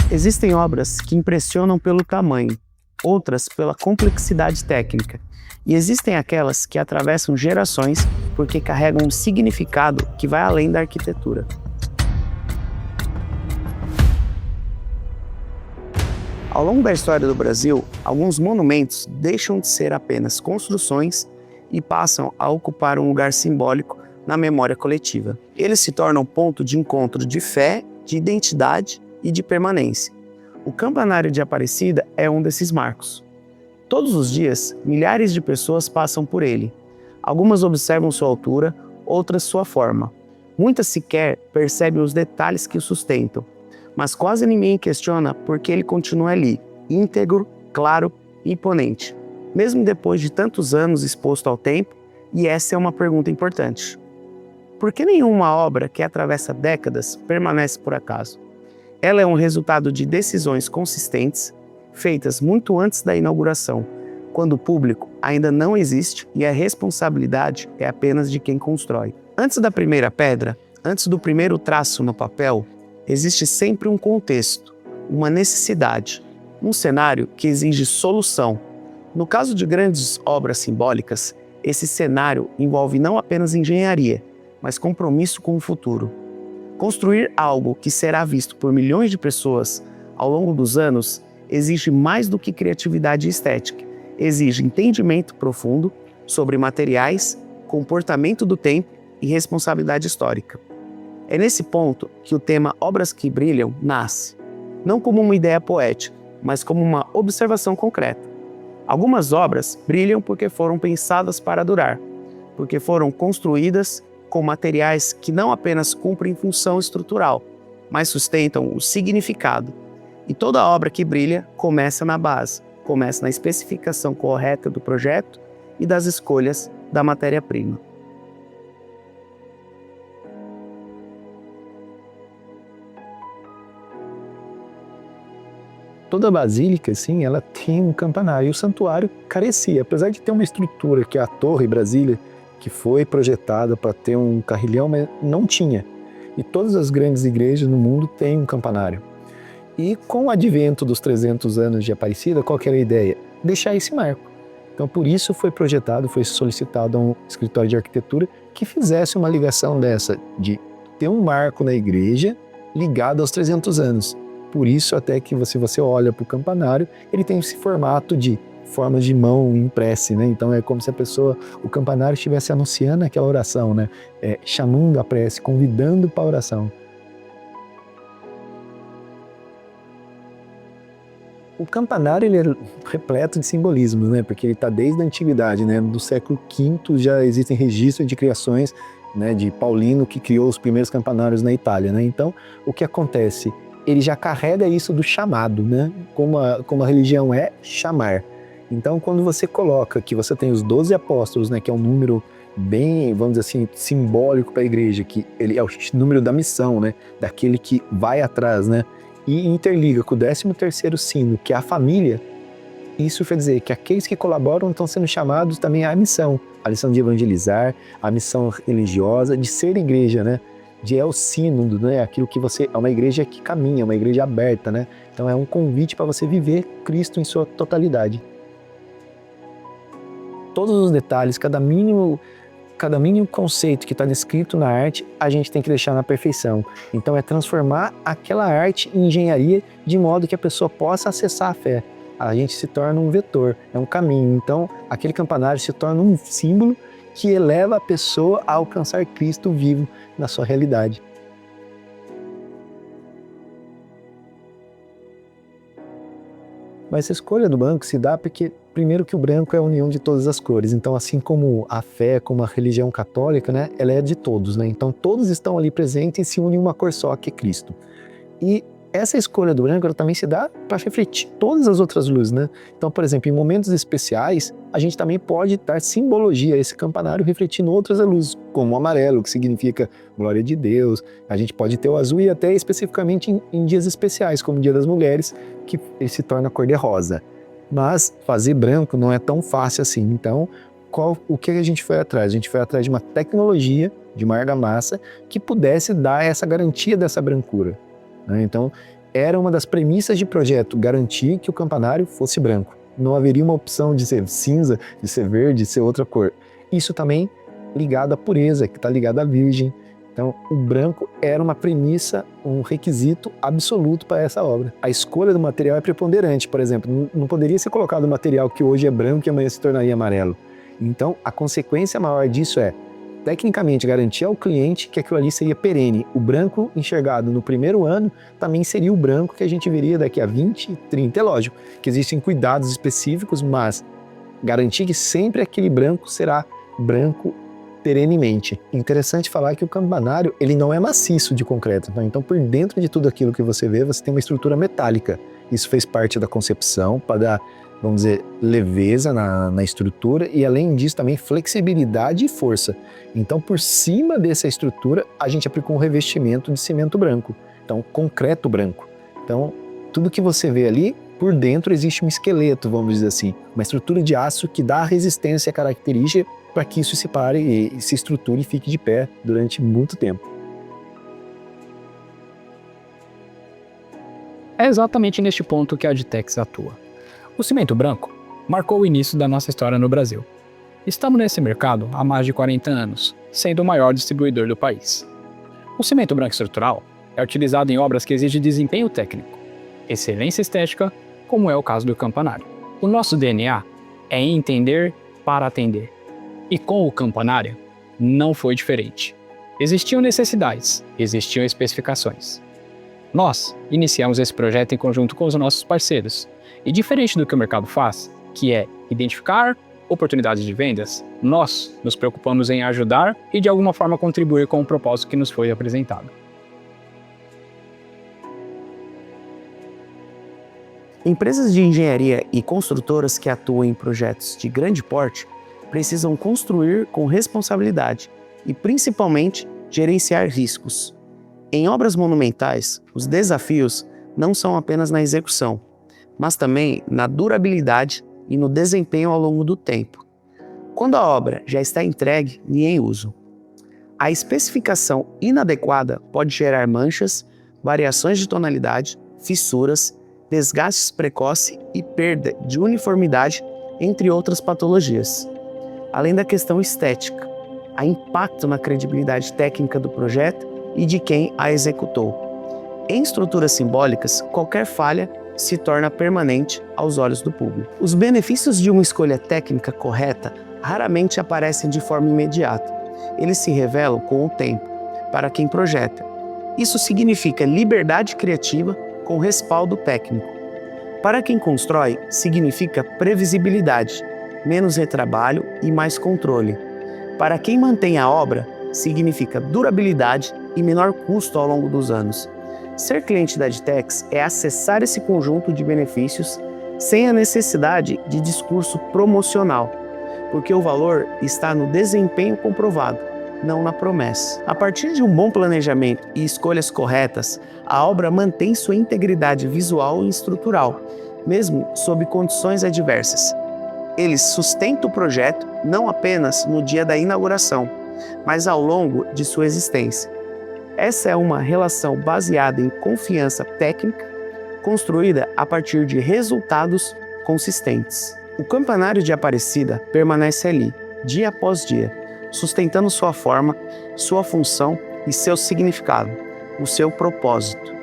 Existem obras que impressionam pelo tamanho, outras pela complexidade técnica, e existem aquelas que atravessam gerações porque carregam um significado que vai além da arquitetura. Ao longo da história do Brasil, alguns monumentos deixam de ser apenas construções e passam a ocupar um lugar simbólico na memória coletiva. Eles se tornam ponto de encontro de fé, de identidade e de permanência. O Campanário de Aparecida é um desses marcos. Todos os dias, milhares de pessoas passam por ele. Algumas observam sua altura, outras sua forma. Muitas sequer percebem os detalhes que o sustentam, mas quase ninguém questiona por que ele continua ali, íntegro, claro e imponente, mesmo depois de tantos anos exposto ao tempo, e essa é uma pergunta importante. Por que nenhuma obra que atravessa décadas permanece por acaso? Ela é um resultado de decisões consistentes, feitas muito antes da inauguração, quando o público ainda não existe e a responsabilidade é apenas de quem constrói. Antes da primeira pedra, antes do primeiro traço no papel, existe sempre um contexto, uma necessidade, um cenário que exige solução. No caso de grandes obras simbólicas, esse cenário envolve não apenas engenharia, mas compromisso com o futuro. Construir algo que será visto por milhões de pessoas ao longo dos anos exige mais do que criatividade e estética. Exige entendimento profundo sobre materiais, comportamento do tempo e responsabilidade histórica. É nesse ponto que o tema Obras que Brilham nasce, não como uma ideia poética, mas como uma observação concreta. Algumas obras brilham porque foram pensadas para durar, porque foram construídas com materiais que não apenas cumprem função estrutural, mas sustentam o significado. E toda obra que brilha começa na base, começa na especificação correta do projeto e das escolhas da matéria-prima. Toda basílica, assim, ela tem um campanário, e o santuário carecia, apesar de ter uma estrutura, que é a Torre Brasília, que foi projetada para ter um carrilhão, mas não tinha. E todas as grandes igrejas no mundo têm um campanário. E com o advento dos 300 anos de Aparecida, qual que era a ideia? Deixar esse marco. Então, por isso foi projetado, foi solicitado a um escritório de arquitetura que fizesse uma ligação dessa, de ter um marco na igreja ligado aos 300 anos. Por isso, até que você olha para o campanário, ele tem esse formato de formas de mão em prece, né? Então é como se o campanário estivesse anunciando aquela oração, né? Chamando a prece, convidando para a oração. O campanário ele é repleto de simbolismos, né? Porque ele está desde a antiguidade, né? Do século V já existem registros de criações, né? De Paulino, que criou os primeiros campanários na Itália, né? Então, o que acontece? Ele já carrega isso do chamado, né? Como a religião é chamar. Então, quando você coloca que você tem os 12 apóstolos, né? Que é um número bem, vamos dizer assim, simbólico para a igreja, que ele é o número da missão, né? Daquele que vai atrás, né? E interliga com o 13º sino, que é a família. Isso quer dizer que aqueles que colaboram estão sendo chamados também à missão. A missão de evangelizar, a missão religiosa, de ser igreja, né? É o sínodo, né? Aquilo que é uma igreja que caminha, uma igreja aberta, né? Então é um convite para você viver Cristo em sua totalidade. Todos os detalhes, cada mínimo conceito que está descrito na arte, a gente tem que deixar na perfeição. Então é transformar aquela arte em engenharia de modo que a pessoa possa acessar a fé. A gente se torna um vetor, é um caminho. Então aquele campanário se torna um símbolo que eleva a pessoa a alcançar Cristo vivo na sua realidade. Mas a escolha do branco se dá porque, primeiro, que o branco é a união de todas as cores. Então, assim como a fé, como a religião católica, né, ela é de todos, né? Então, todos estão ali presentes e se unem em uma cor só, que é Cristo. E essa escolha do branco ela também se dá para refletir todas as outras luzes, né? Então, por exemplo, em momentos especiais, a gente também pode dar simbologia a esse campanário refletindo outras luzes, como o amarelo, que significa glória de Deus. A gente pode ter o azul e até especificamente em dias especiais, como o Dia das Mulheres, que ele se torna cor-de-rosa. Mas fazer branco não é tão fácil assim. Então, o que a gente foi atrás? A gente foi atrás de uma tecnologia, de uma argamassa, que pudesse dar essa garantia dessa brancura. Então, Era uma das premissas de projeto garantir que o campanário fosse branco. Não haveria uma opção de ser cinza, de ser verde, de ser outra cor. Isso também ligado à pureza, que está ligado à virgem. Então, o branco era uma premissa, um requisito absoluto para essa obra. A escolha do material é preponderante, por exemplo, não poderia ser colocado um material que hoje é branco e amanhã se tornaria amarelo. Então, a consequência maior disso é, tecnicamente, garantir ao cliente que aquilo ali seria perene. O branco enxergado no primeiro ano também seria o branco que a gente veria daqui a 20, 30. É lógico que existem cuidados específicos, mas garantir que sempre aquele branco será branco perenemente. Interessante falar que o campanário ele não é maciço de concreto, então por dentro de tudo aquilo que você vê, você tem uma estrutura metálica. Isso fez parte da concepção para dar, vamos dizer, leveza na estrutura e além disso também flexibilidade e força. Então por cima dessa estrutura a gente aplicou um revestimento de cimento branco, então concreto branco. Então tudo que você vê ali, por dentro existe um esqueleto, vamos dizer assim, uma estrutura de aço que dá resistência característica para que isso se pare e se estruture e fique de pé durante muito tempo. É exatamente neste ponto que a Adtex atua. O cimento branco marcou o início da nossa história no Brasil. Estamos nesse mercado há mais de 40 anos, sendo o maior distribuidor do país. O cimento branco estrutural é utilizado em obras que exigem desempenho técnico, excelência estética, como é o caso do campanário. O nosso DNA é entender para atender. E com o campanário, não foi diferente. Existiam necessidades, existiam especificações. Nós iniciamos esse projeto em conjunto com os nossos parceiros. E diferente do que o mercado faz, que é identificar oportunidades de vendas, nós nos preocupamos em ajudar e de alguma forma contribuir com o propósito que nos foi apresentado. Empresas de engenharia e construtoras que atuam em projetos de grande porte precisam construir com responsabilidade e, principalmente, gerenciar riscos. Em obras monumentais, os desafios não são apenas na execução, mas também na durabilidade e no desempenho ao longo do tempo. Quando a obra já está entregue e em uso, a especificação inadequada pode gerar manchas, variações de tonalidade, fissuras, desgastes precoce e perda de uniformidade, entre outras patologias. Além da questão estética, há impacto na credibilidade técnica do projeto e de quem a executou. Em estruturas simbólicas, qualquer falha se torna permanente aos olhos do público. Os benefícios de uma escolha técnica correta raramente aparecem de forma imediata. Eles se revelam com o tempo, para quem projeta. Isso significa liberdade criativa com respaldo técnico. Para quem constrói, significa previsibilidade, menos retrabalho e mais controle. Para quem mantém a obra, significa durabilidade e menor custo ao longo dos anos. Ser cliente da Adtex é acessar esse conjunto de benefícios sem a necessidade de discurso promocional, porque o valor está no desempenho comprovado, não na promessa. A partir de um bom planejamento e escolhas corretas, a obra mantém sua integridade visual e estrutural, mesmo sob condições adversas. Eles sustentam o projeto não apenas no dia da inauguração, mas ao longo de sua existência. Essa é uma relação baseada em confiança técnica, construída a partir de resultados consistentes. O campanário de Aparecida permanece ali, dia após dia, sustentando sua forma, sua função e seu significado, o seu propósito.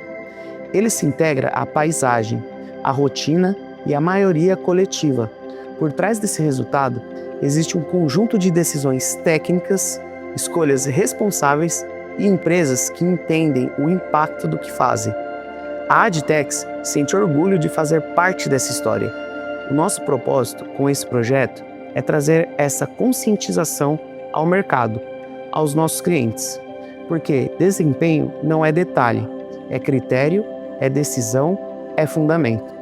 Ele se integra à paisagem, à rotina e à maioria coletiva. Por trás desse resultado, existe um conjunto de decisões técnicas, escolhas responsáveis e empresas que entendem o impacto do que fazem. A Adtex sente orgulho de fazer parte dessa história. O nosso propósito com esse projeto é trazer essa conscientização ao mercado, aos nossos clientes. Porque desempenho não é detalhe, é critério, é decisão, é fundamento.